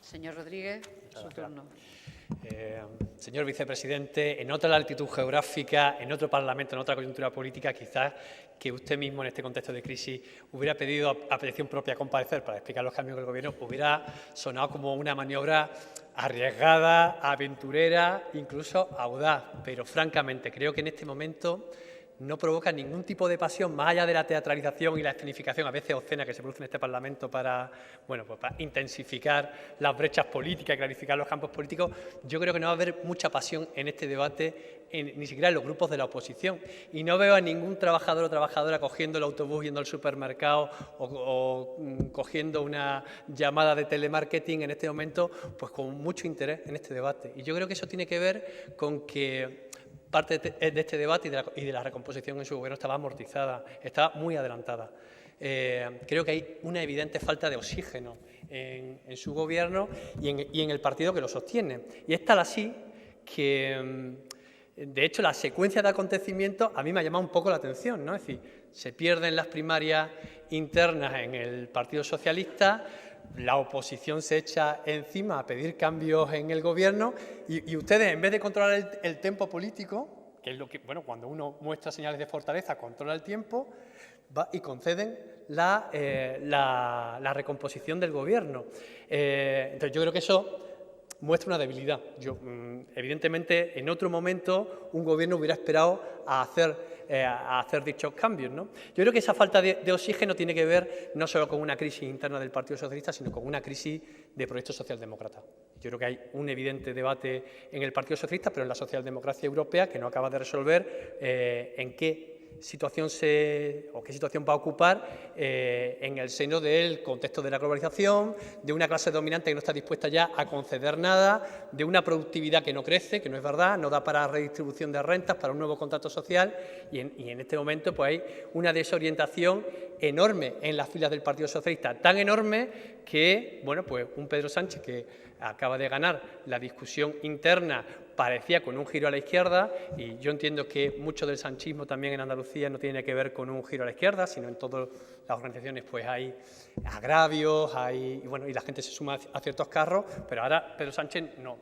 Señor Rodríguez, su turno. Señor vicepresidente, en otra latitud geográfica, en otro parlamento, en otra coyuntura política, quizás que usted mismo en este contexto de crisis hubiera pedido a petición propia comparecer para explicar los cambios del Gobierno, hubiera sonado como una maniobra arriesgada, aventurera, incluso audaz. Pero francamente creo que en este momento no provoca ningún tipo de pasión, más allá de la teatralización y la escenificación, a veces obscena, que se produce en este Parlamento para, bueno, pues para intensificar las brechas políticas y clarificar los campos políticos. Yo creo que no va a haber mucha pasión en este debate, ni siquiera en los grupos de la oposición. Y no veo a ningún trabajador o trabajadora cogiendo el autobús, yendo al supermercado o cogiendo una llamada de telemarketing en este momento, pues con mucho interés en este debate. Y yo creo que eso tiene que ver con que parte de este debate y de la recomposición en su gobierno estaba amortizada, estaba muy adelantada. Creo que hay una evidente falta de oxígeno en su gobierno y en el partido que lo sostiene. Y es tal así que, de hecho, la secuencia de acontecimientos a mí me ha llamado un poco la atención, ¿no? Es decir, se pierden las primarias internas en el Partido Socialista, la oposición se echa encima a pedir cambios en el Gobierno y ustedes, en vez de controlar el tempo político, que es lo que, bueno, cuando uno muestra señales de fortaleza, controla el tiempo, va y conceden la recomposición del Gobierno. Entonces, yo creo que eso muestra una debilidad. Evidentemente, en otro momento, un Gobierno hubiera esperado a hacer dichos cambios, ¿no? Yo creo que esa falta de oxígeno tiene que ver no solo con una crisis interna del Partido Socialista, sino con una crisis de proyecto socialdemócrata. Yo creo que hay un evidente debate en el Partido Socialista, pero en la socialdemocracia europea, que no acaba de resolver en qué situación va a ocupar en el seno del contexto de la globalización, de una clase dominante que no está dispuesta ya a conceder nada, de una productividad que no crece, que no es verdad, no da para redistribución de rentas, para un nuevo contrato social y en este momento pues hay una desorientación enorme en las filas del Partido Socialista, tan enorme que, bueno, pues un Pedro Sánchez que acaba de ganar la discusión interna parecía con un giro a la izquierda y yo entiendo que mucho del sanchismo también en Andalucía no tiene que ver con un giro a la izquierda, sino en todas las organizaciones pues hay agravios, y la gente se suma a ciertos carros, pero ahora Pedro Sánchez nos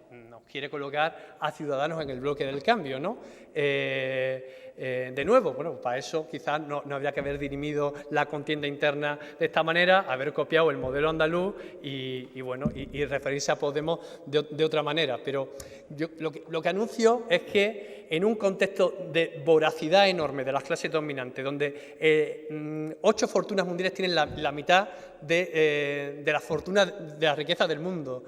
quiere colocar a Ciudadanos en el bloque del cambio, ¿no? De nuevo, bueno, para eso quizás no habría que haber dirimido la contienda interna de esta manera, haber copiado el modelo andaluz y referirse a Podemos de otra manera. Pero yo lo que anuncio es que en un contexto de voracidad enorme de las clases dominantes, donde 8 fortunas mundiales tienen la mitad de la fortuna de la riqueza del mundo,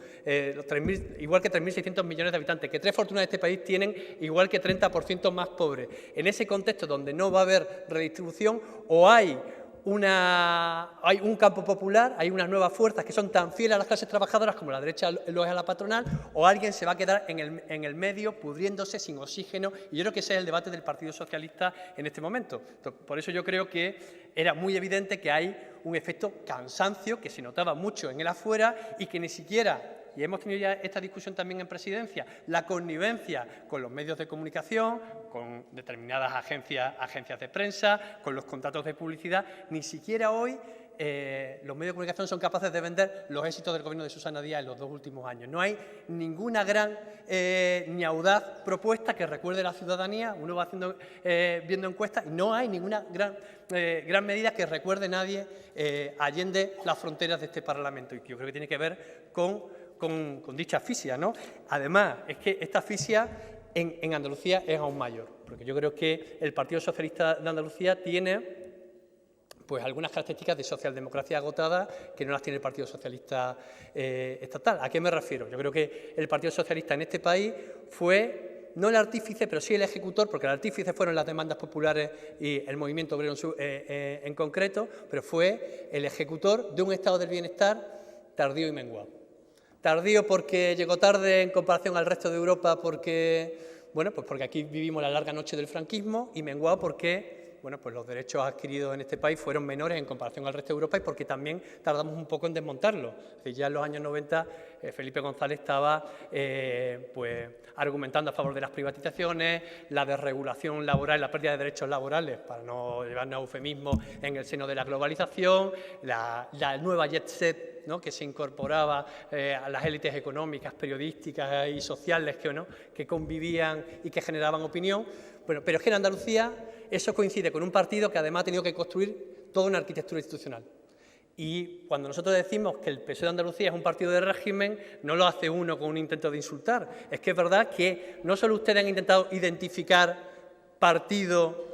igual que 3.600 millones de habitantes, que 3 fortunas de este país tienen igual que 30% más pobres. En ese contexto donde no va a haber redistribución, o hay un campo popular, hay unas nuevas fuerzas que son tan fieles a las clases trabajadoras como la derecha lo es a la patronal, o alguien se va a quedar en el medio pudriéndose sin oxígeno, y yo creo que ese es el debate del Partido Socialista en este momento. Por eso yo creo que era muy evidente que hay un efecto cansancio que se notaba mucho en el afuera y que ni siquiera, y hemos tenido ya esta discusión también en Presidencia, la connivencia con los medios de comunicación, con determinadas agencias de prensa, con los contratos de publicidad, ni siquiera hoy los medios de comunicación son capaces de vender los éxitos del Gobierno de Susana Díaz en los 2 últimos años. No hay ninguna gran ni audaz propuesta que recuerde a la ciudadanía. Uno va viendo encuestas y no hay ninguna gran medida que recuerde a nadie allende las fronteras de este Parlamento. Y yo creo que tiene que ver con dicha asfixia, ¿no? Además, es que esta asfixia en Andalucía es aún mayor, porque yo creo que el Partido Socialista de Andalucía tiene pues algunas características de socialdemocracia agotada que no las tiene el Partido Socialista estatal. ¿A qué me refiero? Yo creo que el Partido Socialista en este país fue no el artífice, pero sí el ejecutor, porque el artífice fueron las demandas populares y el movimiento obrero en concreto, pero fue el ejecutor de un estado del bienestar tardío y menguado. Tardío porque llegó tarde en comparación al resto de Europa, porque aquí vivimos la larga noche del franquismo, y menguado porque pues los derechos adquiridos en este país fueron menores en comparación al resto de Europa y porque también tardamos un poco en desmontarlo. Es decir, ya en los años 90 Felipe González estaba argumentando a favor de las privatizaciones, la desregulación laboral, la pérdida de derechos laborales, para no llevarnos a eufemismo, en el seno de la globalización, la nueva jet set ¿no?, que se incorporaba a las élites económicas, periodísticas y sociales que convivían y que generaban opinión. Bueno, pero es que en Andalucía eso coincide con un partido que además ha tenido que construir toda una arquitectura institucional. Y cuando nosotros decimos que el PSOE de Andalucía es un partido de régimen, no lo hace uno con un intento de insultar. Es que es verdad que no solo ustedes han intentado identificar partido,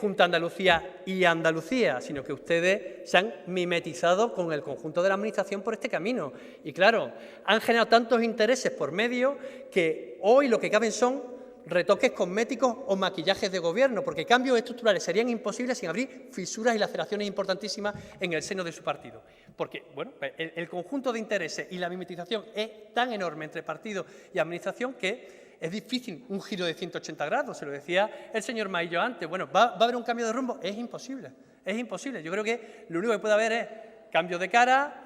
Junta de Andalucía y Andalucía, sino que ustedes se han mimetizado con el conjunto de la Administración por este camino. Y claro, han generado tantos intereses por medio que hoy lo que caben son retoques cosméticos o maquillajes de gobierno, porque cambios estructurales serían imposibles sin abrir fisuras y laceraciones importantísimas en el seno de su partido. Porque, bueno, el conjunto de intereses y la mimetización es tan enorme entre partido y administración que es difícil un giro de 180 grados, se lo decía el señor Maillo antes. Bueno, ¿va a haber un cambio de rumbo? Es imposible, es imposible. Yo creo que lo único que puede haber es cambio de cara,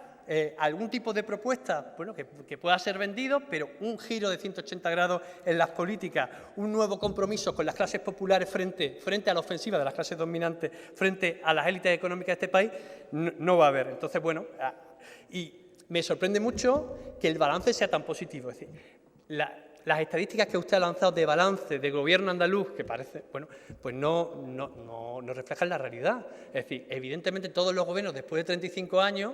algún tipo de propuesta, bueno, que pueda ser vendido, pero un giro de 180 grados en las políticas, un nuevo compromiso con las clases populares frente a la ofensiva de las clases dominantes, frente a las élites económicas de este país, no va a haber. Entonces, bueno, y me sorprende mucho que el balance sea tan positivo. Es decir, las estadísticas que usted ha lanzado de balance de gobierno andaluz, que parece, bueno, pues no reflejan la realidad. Es decir, evidentemente todos los gobiernos después de 35 años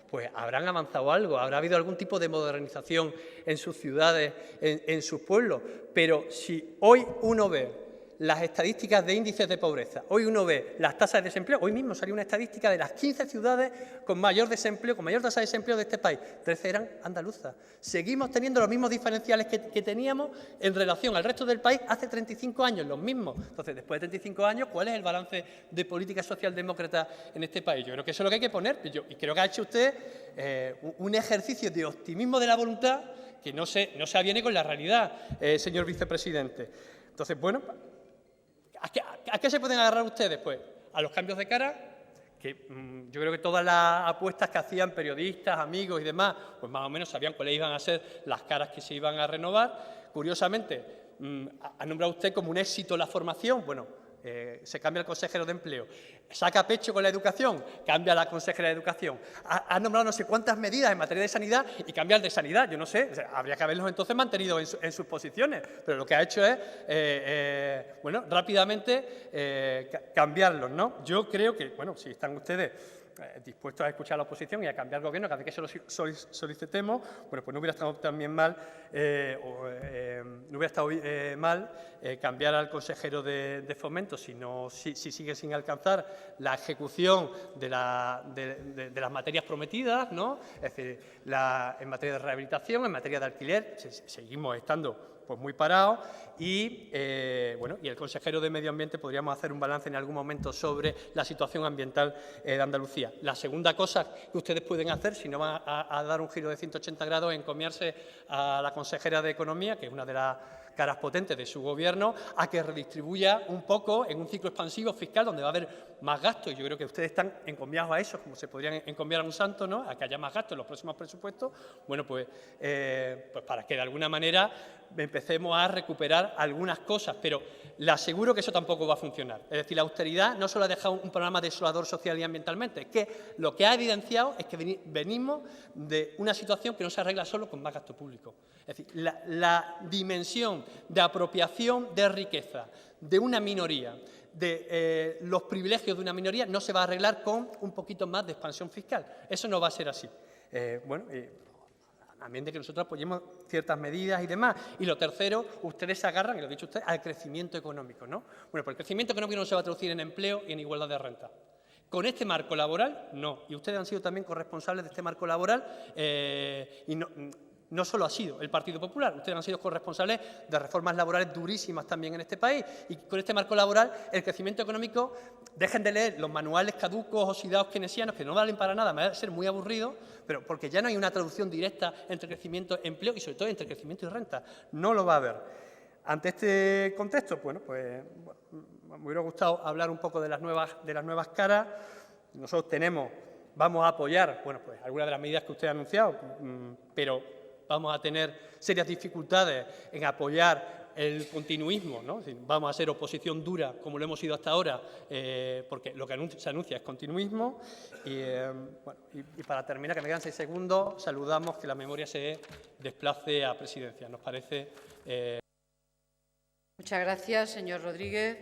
pues habrán avanzado algo, habrá habido algún tipo de modernización en sus ciudades, en sus pueblos, pero si hoy uno ve las estadísticas de índices de pobreza, hoy uno ve las tasas de desempleo, hoy mismo salió una estadística de las 15 ciudades con mayor desempleo, con mayor tasa de desempleo de este país, 13 eran andaluzas. Seguimos teniendo los mismos diferenciales que teníamos en relación al resto del país hace 35 años, los mismos. Entonces, después de 35 años, ¿cuál es el balance de política socialdemócrata en este país? Yo creo que eso es lo que hay que poner, y creo que ha hecho usted un ejercicio de optimismo de la voluntad que no se aviene con la realidad, señor vicepresidente. Entonces, bueno, ¿a qué se pueden agarrar ustedes? Pues a los cambios de cara, que yo creo que todas las apuestas que hacían periodistas, amigos y demás, pues más o menos sabían cuáles iban a ser las caras que se iban a renovar. Curiosamente, ha nombrado usted como un éxito la formación. Bueno, se cambia el consejero de Empleo. Saca pecho con la educación, cambia la consejera de Educación. Ha nombrado no sé cuántas medidas en materia de sanidad y cambia el de sanidad. Yo no sé, o sea, habría que haberlos entonces mantenido en sus posiciones, pero lo que ha hecho es, bueno, rápidamente cambiarlos, ¿no? Yo creo que, bueno, si están ustedes dispuestos a escuchar a la oposición y a cambiar el gobierno cada vez que se lo solicitemos, bueno, pues no hubiera estado también mal, no hubiera estado mal cambiar al consejero de Fomento si sigue sin alcanzar la ejecución de las materias prometidas, ¿no? Es decir, en materia de rehabilitación, en materia de alquiler, seguimos estando pues muy parados y, bueno, y el consejero de Medio Ambiente podríamos hacer un balance en algún momento sobre la situación ambiental de Andalucía. La segunda cosa que ustedes pueden hacer, si no van a dar un giro de 180 grados, es encomiarse a la consejera de Economía, que es una de las caras potentes de su gobierno, a que redistribuya un poco en un ciclo expansivo fiscal donde va a haber más gastos. Y yo creo que ustedes están encomiados a eso, como se podrían encomiar a un santo, ¿no?, a que haya más gastos en los próximos presupuestos. Bueno, pues para que de alguna manera empecemos a recuperar algunas cosas, pero le aseguro que eso tampoco va a funcionar. Es decir, la austeridad no solo ha dejado un programa desolador social y ambientalmente, es que lo que ha evidenciado es que venimos de una situación que no se arregla solo con más gasto público. Es decir, la dimensión de apropiación de riqueza de una minoría, de los privilegios de una minoría, no se va a arreglar con un poquito más de expansión fiscal. Eso no va a ser así. También de que nosotros apoyemos ciertas medidas y demás. Y lo tercero, ustedes se agarran, y lo ha dicho usted, al crecimiento económico, ¿no? Bueno, pues el crecimiento económico no se va a traducir en empleo y en igualdad de renta. Con este marco laboral, no. Y ustedes han sido también corresponsables de este marco laboral y no solo ha sido el Partido Popular, ustedes han sido corresponsables de reformas laborales durísimas también en este país. Y con este marco laboral, el crecimiento económico, dejen de leer los manuales caducos, oxidados, keynesianos, que no valen para nada, va a ser muy aburrido, pero porque ya no hay una traducción directa entre crecimiento, empleo y sobre todo entre crecimiento y renta. No lo va a haber. Ante este contexto, bueno, pues me hubiera gustado hablar un poco de las nuevas caras. Nosotros vamos a apoyar, bueno, pues algunas de las medidas que usted ha anunciado, pero vamos a tener serias dificultades en apoyar el continuismo, ¿no? Es decir, vamos a ser oposición dura como lo hemos sido hasta ahora, porque lo que se anuncia es continuismo. Y para terminar, que me quedan 6 segundos, saludamos que la memoria se desplace a presidencia. Nos parece... Muchas gracias, señor Rodríguez.